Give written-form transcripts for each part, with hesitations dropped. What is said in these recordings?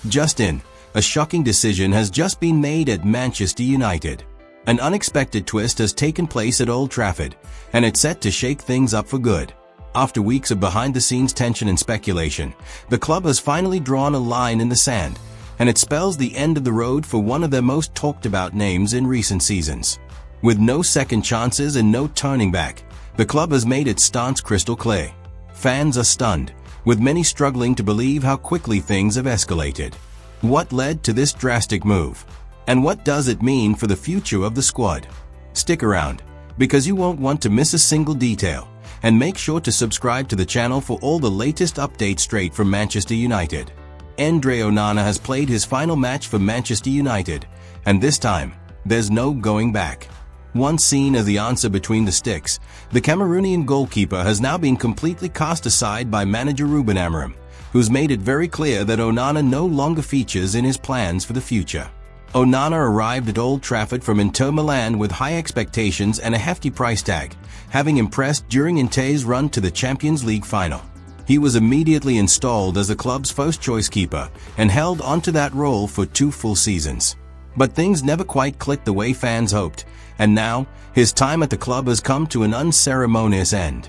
Just in, a shocking decision has just been made at Manchester United. An unexpected twist has taken place at Old Trafford, and it's set to shake things up for good. After weeks of behind-the-scenes tension and speculation, the club has finally drawn a line in the sand, and it spells the end of the road for one of their most talked-about names in recent seasons. With no second chances and no turning back, the club has made its stance crystal clear. Fans are stunned, with many struggling to believe how quickly things have escalated. What led to this drastic move? And what does it mean for the future of the squad? Stick around, because you won't want to miss a single detail, and make sure to subscribe to the channel for all the latest updates straight from Manchester United. Andre Onana has played his final match for Manchester United, and this time, there's no going back. Once seen as the answer between the sticks, the Cameroonian goalkeeper has now been completely cast aside by manager Ruben Amorim, who's made it very clear that Onana no longer features in his plans for the future. Onana arrived at Old Trafford from Inter Milan with high expectations and a hefty price tag, having impressed during Inter's run to the Champions League final. He was immediately installed as the club's first-choice keeper and held onto that role for 2 full seasons. But things never quite clicked the way fans hoped, and now, his time at the club has come to an unceremonious end.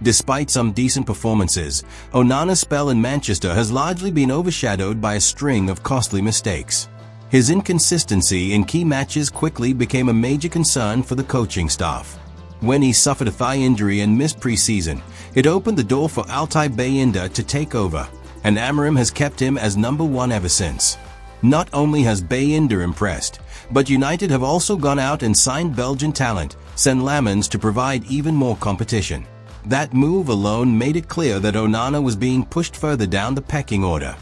Despite some decent performances, Onana's spell in Manchester has largely been overshadowed by a string of costly mistakes. His inconsistency in key matches quickly became a major concern for the coaching staff. When he suffered a thigh injury and missed pre-season, it opened the door for Altay Bayindir to take over, and Amorim has kept him as number 1 ever since. Not only has Bayindir impressed, but United have also gone out and signed Belgian talent Sen Lammens to provide even more competition. That move alone made it clear that Onana was being pushed further down the pecking order.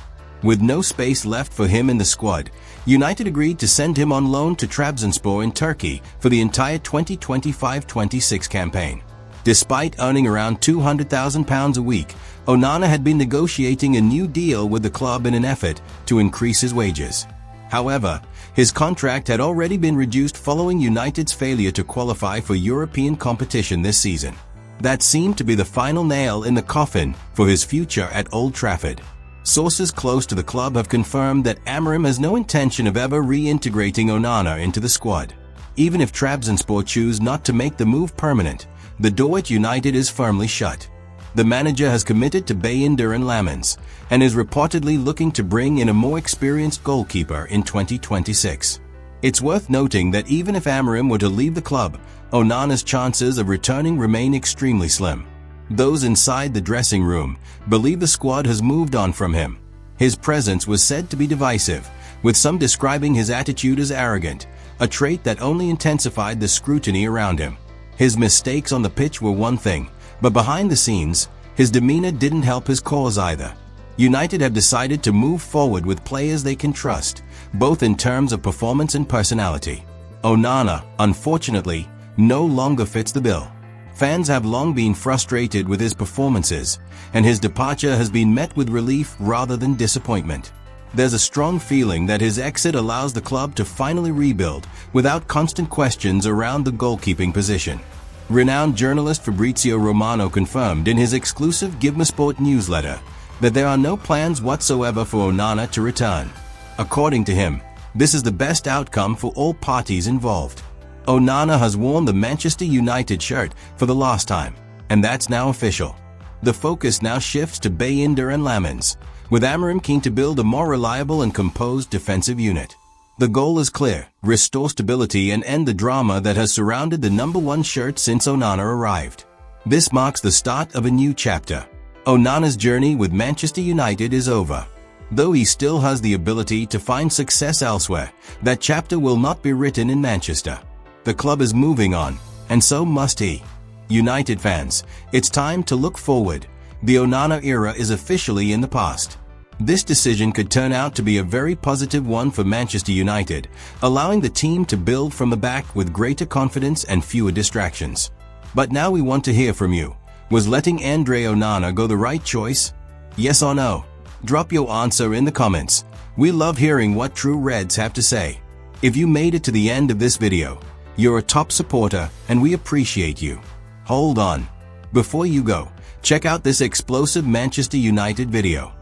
With no space left for him in the squad, United agreed to send him on loan to Trabzonspor in Turkey for the entire 2025-26 campaign. Despite earning around £200,000 a week, Onana had been negotiating a new deal with the club in an effort to increase his wages. However, his contract had already been reduced following United's failure to qualify for European competition this season. That seemed to be the final nail in the coffin for his future at Old Trafford. Sources close to the club have confirmed that Amorim has no intention of ever reintegrating Onana into the squad. Even if Trabzonspor choose not to make the move permanent, the door at United is firmly shut. The manager has committed to Bayindir and Lammens, and is reportedly looking to bring in a more experienced goalkeeper in 2026. It's worth noting that even if Amorim were to leave the club, Onana's chances of returning remain extremely slim. Those inside the dressing room believe the squad has moved on from him. His presence was said to be divisive, with some describing his attitude as arrogant, a trait that only intensified the scrutiny around him. His mistakes on the pitch were one thing, but behind the scenes, his demeanor didn't help his cause either. United have decided to move forward with players they can trust, both in terms of performance and personality. Onana, unfortunately, no longer fits the bill. Fans have long been frustrated with his performances, and his departure has been met with relief rather than disappointment. There's a strong feeling that his exit allows the club to finally rebuild without constant questions around the goalkeeping position. Renowned journalist Fabrizio Romano confirmed in his exclusive Give Me Sport newsletter that there are no plans whatsoever for Onana to return. According to him, this is the best outcome for all parties involved. Onana has worn the Manchester United shirt for the last time, and that's now official. The focus now shifts to Bayindir and Lammens, with Amorim keen to build a more reliable and composed defensive unit. The goal is clear: restore stability and end the drama that has surrounded the number 1 shirt since Onana arrived. This marks the start of a new chapter. Onana's journey with Manchester United is over. Though he still has the ability to find success elsewhere, that chapter will not be written in Manchester. The club is moving on, and so must he. United fans, it's time to look forward. The Onana era is officially in the past. This decision could turn out to be a very positive one for Manchester United, allowing the team to build from the back with greater confidence and fewer distractions. But now we want to hear from you. Was letting Andre Onana go the right choice? Yes or no? Drop your answer in the comments. We love hearing what true Reds have to say. If you made it to the end of this video, you're a top supporter and we appreciate you. Hold on. Before you go, check out this explosive Manchester United video.